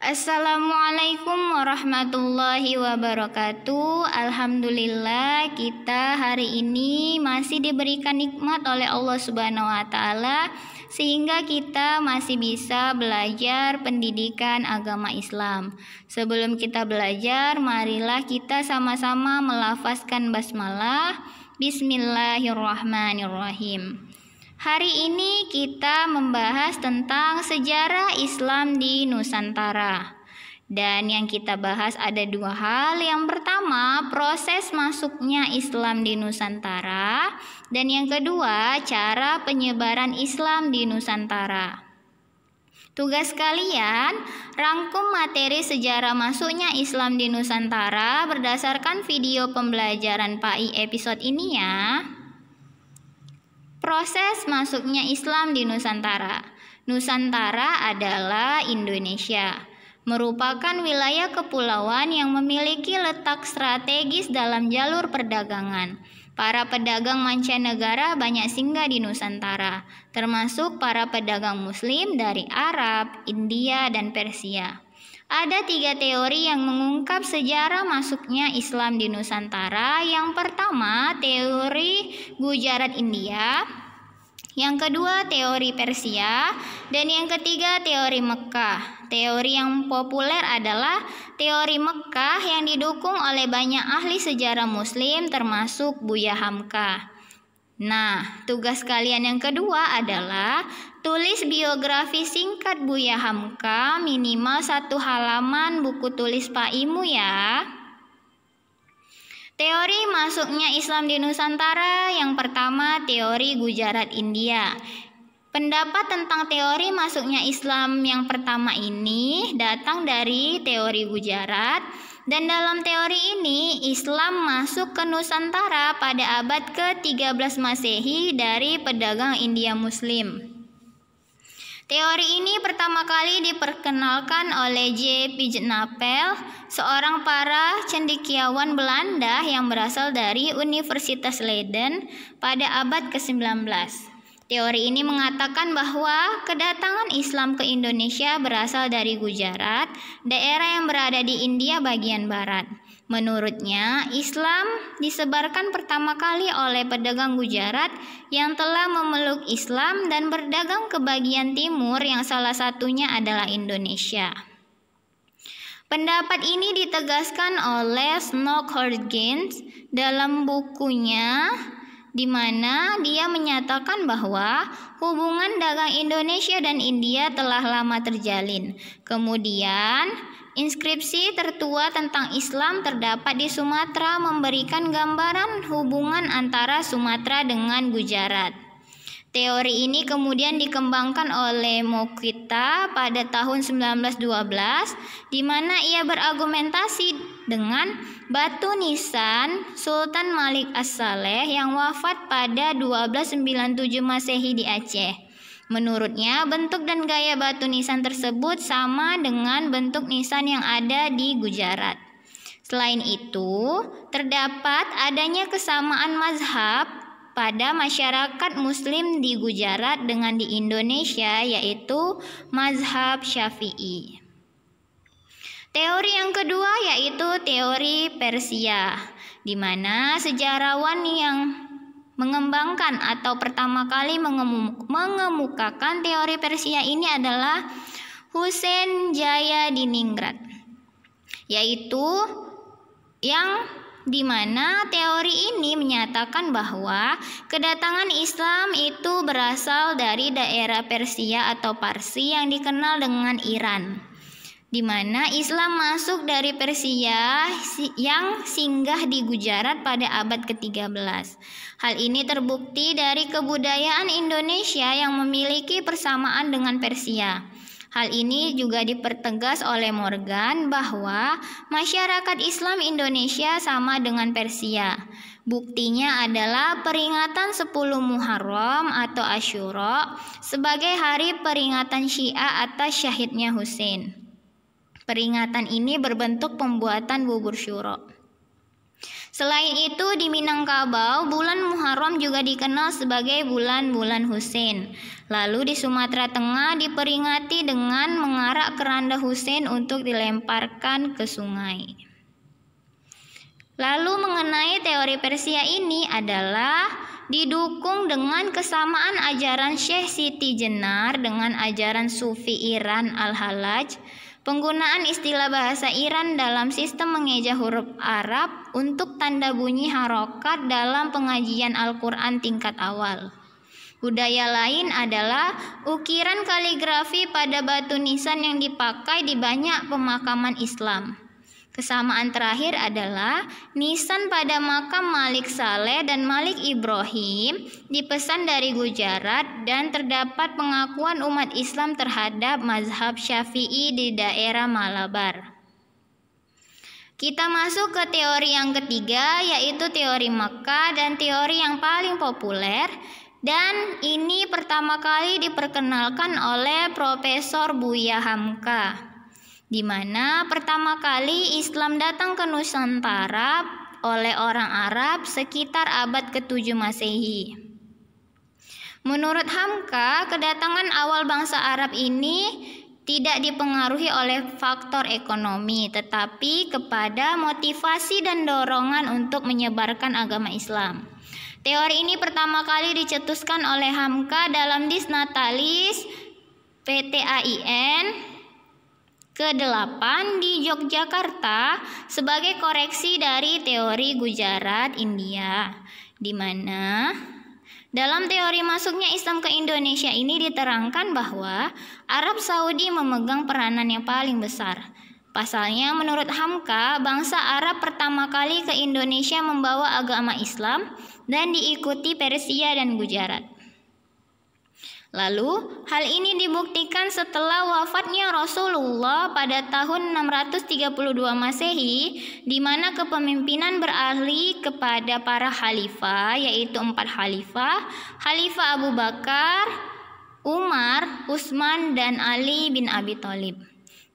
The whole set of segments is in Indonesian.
Assalamualaikum warahmatullahi wabarakatuh. Alhamdulillah kita hari ini masih diberikan nikmat oleh Allah Subhanahu wa taala sehingga kita masih bisa belajar pendidikan agama Islam. Sebelum kita belajar, marilah kita sama-sama melafazkan basmalah. Bismillahirrahmanirrahim. Hari ini kita membahas tentang sejarah Islam di Nusantara. Dan yang kita bahas ada dua hal. Yang pertama, proses masuknya Islam di Nusantara. Dan yang kedua, cara penyebaran Islam di Nusantara. Tugas kalian, rangkum materi sejarah masuknya Islam di Nusantara berdasarkan video pembelajaran PAI episode ini ya. Proses masuknya Islam di Nusantara. Nusantara adalah Indonesia, merupakan wilayah kepulauan yang memiliki letak strategis dalam jalur perdagangan. Para pedagang mancanegara banyak singgah di Nusantara, termasuk para pedagang Muslim dari Arab, India, dan Persia. Ada 3 teori yang mengungkap sejarah masuknya Islam di Nusantara. Yang pertama, teori Gujarat India. Yang kedua, teori Persia. Dan yang ketiga, teori Mekah. Teori yang populer adalah teori Mekah yang didukung oleh banyak ahli sejarah Muslim termasuk Buya Hamka. Nah, tugas kalian yang kedua adalah tulis biografi singkat Buya Hamka, minimal 1 halaman buku tulis PAI-mu ya. Teori masuknya Islam di Nusantara. Yang pertama, teori Gujarat India. Pendapat tentang teori masuknya Islam yang pertama ini datang dari teori Gujarat. Dan dalam teori ini, Islam masuk ke Nusantara pada abad ke-13 Masehi dari pedagang India Muslim. Teori ini pertama kali diperkenalkan oleh J. Pijnapel, seorang para cendekiawan Belanda yang berasal dari Universitas Leiden pada abad ke-19. Teori ini mengatakan bahwa kedatangan Islam ke Indonesia berasal dari Gujarat, daerah yang berada di India bagian barat. Menurutnya, Islam disebarkan pertama kali oleh pedagang Gujarat yang telah memeluk Islam dan berdagang ke bagian timur yang salah satunya adalah Indonesia. Pendapat ini ditegaskan oleh Snook Hurgens dalam bukunya, di mana dia menyatakan bahwa hubungan dagang Indonesia dan India telah lama terjalin. Kemudian, inskripsi tertua tentang Islam terdapat di Sumatera memberikan gambaran hubungan antara Sumatera dengan Gujarat. Teori ini kemudian dikembangkan oleh Mokhita pada tahun 1912, di mana ia berargumentasi dengan batu nisan Sultan Malik As-Saleh yang wafat pada 1297 Masehi di Aceh. Menurutnya, bentuk dan gaya batu nisan tersebut sama dengan bentuk nisan yang ada di Gujarat. Selain itu, terdapat adanya kesamaan mazhab pada masyarakat Muslim di Gujarat dengan di Indonesia, yaitu mazhab Syafi'i. Teori yang kedua yaitu teori Persia, di mana sejarawan yang mengembangkan atau pertama kali mengemukakan teori Persia ini adalah Husain Jayadiningrat, yaitu yang di mana teori ini menyatakan bahwa kedatangan Islam itu berasal dari daerah Persia atau Parsi yang dikenal dengan Iran, di mana Islam masuk dari Persia yang singgah di Gujarat pada abad ke-13. Hal ini terbukti dari kebudayaan Indonesia yang memiliki persamaan dengan Persia. Hal ini juga dipertegas oleh Morgan bahwa masyarakat Islam Indonesia sama dengan Persia. Buktinya adalah peringatan 10 Muharram atau Asyura sebagai hari peringatan Syiah atas syahidnya Husain. Peringatan ini berbentuk pembuatan bubur syuro. Selain itu, di Minangkabau, bulan Muharram juga dikenal sebagai bulan-bulan Husain. Lalu di Sumatera Tengah diperingati dengan mengarak keranda Husain untuk dilemparkan ke sungai. Lalu mengenai teori Persia ini adalah didukung dengan kesamaan ajaran Syekh Siti Jenar dengan ajaran Sufi Iran Al-Halaj. Penggunaan istilah bahasa Iran dalam sistem mengeja huruf Arab untuk tanda bunyi harokat dalam pengajian Al-Quran tingkat awal. Budaya lain adalah ukiran kaligrafi pada batu nisan yang dipakai di banyak pemakaman Islam. Kesamaan terakhir adalah nisan pada makam Malik Saleh dan Malik Ibrahim dipesan dari Gujarat dan terdapat pengakuan umat Islam terhadap mazhab Syafi'i di daerah Malabar. Kita masuk ke teori yang ketiga, yaitu teori Mekkah dan teori yang paling populer, dan ini pertama kali diperkenalkan oleh Profesor Buya Hamka, di mana pertama kali Islam datang ke Nusantara oleh orang Arab sekitar abad ke-7 Masehi. Menurut Hamka, kedatangan awal bangsa Arab ini tidak dipengaruhi oleh faktor ekonomi, tetapi kepada motivasi dan dorongan untuk menyebarkan agama Islam. Teori ini pertama kali dicetuskan oleh Hamka dalam Disnatalis PTAIN ke-8 di Yogyakarta sebagai koreksi dari teori Gujarat, India, di mana dalam teori masuknya Islam ke Indonesia ini diterangkan bahwa Arab Saudi memegang peranan yang paling besar. Pasalnya, menurut Hamka, bangsa Arab pertama kali ke Indonesia membawa agama Islam dan diikuti Persia dan Gujarat. Lalu, hal ini dibuktikan setelah wafatnya Rasulullah pada tahun 632 Masehi, di mana kepemimpinan beralih kepada para khalifah, yaitu 4 khalifah, Khalifah Abu Bakar, Umar, Utsman, dan Ali bin Abi Thalib.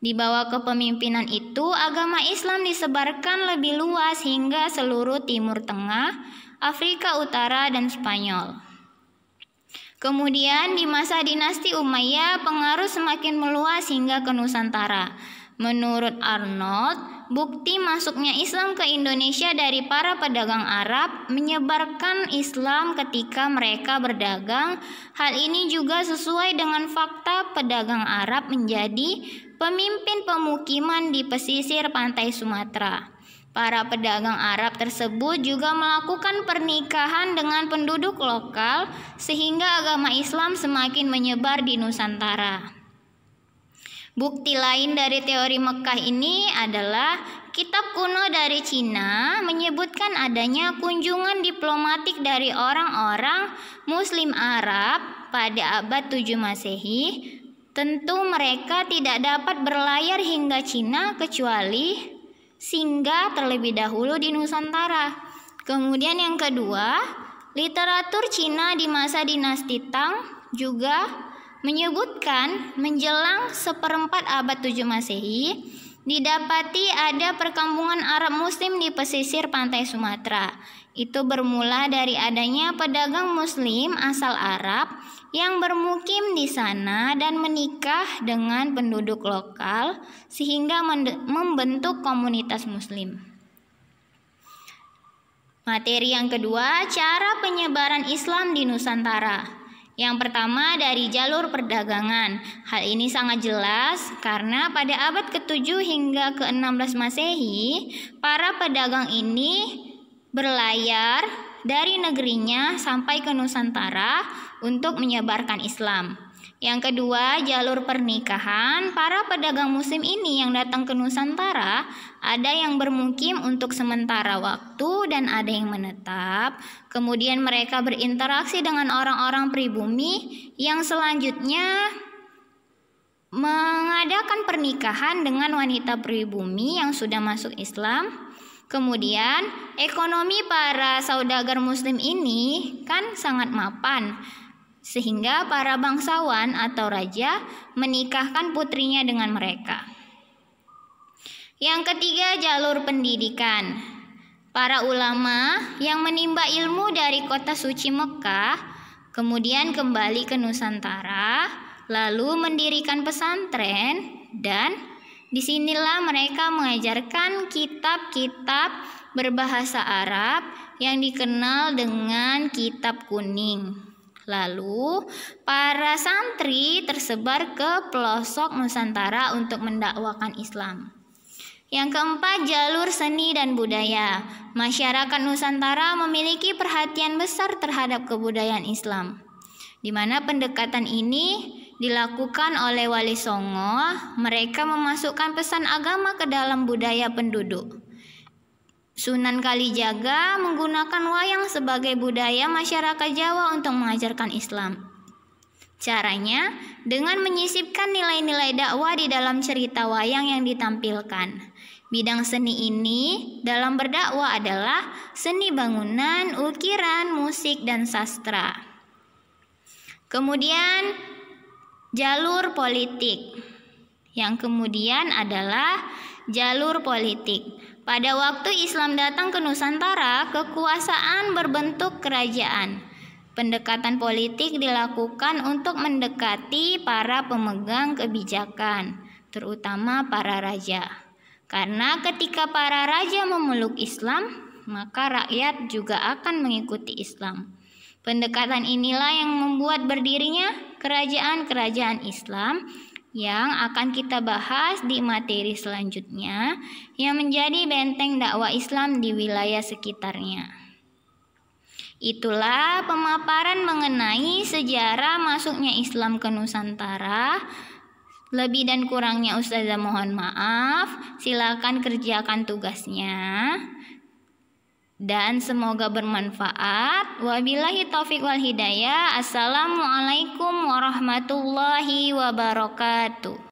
Di bawah kepemimpinan itu, agama Islam disebarkan lebih luas hingga seluruh Timur Tengah, Afrika Utara, dan Spanyol. Kemudian di masa dinasti Umayyah, pengaruh semakin meluas hingga ke Nusantara. Menurut Arnold, bukti masuknya Islam ke Indonesia dari para pedagang Arab menyebarkan Islam ketika mereka berdagang. Hal ini juga sesuai dengan fakta pedagang Arab menjadi pemimpin pemukiman di pesisir pantai Sumatera. Para pedagang Arab tersebut juga melakukan pernikahan dengan penduduk lokal sehingga agama Islam semakin menyebar di Nusantara. Bukti lain dari teori Mekkah ini adalah kitab kuno dari Cina menyebutkan adanya kunjungan diplomatik dari orang-orang Muslim Arab pada abad 7 Masehi. Tentu mereka tidak dapat berlayar hingga Cina kecuali singgah terlebih dahulu di Nusantara. Kemudian yang kedua, literatur Cina di masa dinasti Tang juga menyebutkan menjelang 1/4 abad 7 Masehi didapati ada perkampungan Arab Muslim di pesisir pantai Sumatera. Itu bermula dari adanya pedagang Muslim asal Arab yang bermukim di sana dan menikah dengan penduduk lokal sehingga membentuk komunitas Muslim. Materi yang kedua, cara penyebaran Islam di Nusantara. Yang pertama dari jalur perdagangan. Hal ini sangat jelas karena pada abad ke-7 hingga ke-16 Masehi, para pedagang ini berlayar dari negerinya sampai ke Nusantara untuk menyebarkan Islam. Yang kedua, jalur pernikahan. Para pedagang Muslim ini yang datang ke Nusantara, ada yang bermukim untuk sementara waktu dan ada yang menetap. Kemudian mereka berinteraksi dengan orang-orang pribumi yang selanjutnya mengadakan pernikahan dengan wanita pribumi yang sudah masuk Islam. Kemudian, ekonomi para saudagar Muslim ini kan sangat mapan, sehingga para bangsawan atau raja menikahkan putrinya dengan mereka. Yang ketiga, jalur pendidikan. Para ulama yang menimba ilmu dari kota suci Mekah kemudian kembali ke Nusantara, lalu mendirikan pesantren, dan disinilah mereka mengajarkan kitab-kitab berbahasa Arab yang dikenal dengan kitab kuning. Lalu para santri tersebar ke pelosok Nusantara untuk mendakwakan Islam. Yang keempat, jalur seni dan budaya. Masyarakat Nusantara memiliki perhatian besar terhadap kebudayaan Islam, di mana pendekatan ini dilakukan oleh Wali Songo. Mereka memasukkan pesan agama ke dalam budaya penduduk. Sunan Kalijaga menggunakan wayang sebagai budaya masyarakat Jawa untuk mengajarkan Islam. Caranya dengan menyisipkan nilai-nilai dakwah di dalam cerita wayang yang ditampilkan. Bidang seni ini dalam berdakwah adalah seni bangunan, ukiran, musik, dan sastra. Kemudian jalur politik. Yang kemudian adalah jalur politik. Pada waktu Islam datang ke Nusantara, kekuasaan berbentuk kerajaan. Pendekatan politik dilakukan untuk mendekati para pemegang kebijakan, terutama para raja. Karena ketika para raja memeluk Islam, maka rakyat juga akan mengikuti Islam. Pendekatan inilah yang membuat berdirinya kerajaan-kerajaan Islam yang akan kita bahas di materi selanjutnya, yang menjadi benteng dakwah Islam di wilayah sekitarnya. Itulah pemaparan mengenai sejarah masuknya Islam ke Nusantara. Lebih dan kurangnya Ustazah mohon maaf. Silakan kerjakan tugasnya. Dan semoga bermanfaat. Wabillahi taufiq wal hidayah. Assalamualaikum warahmatullahi wabarakatuh.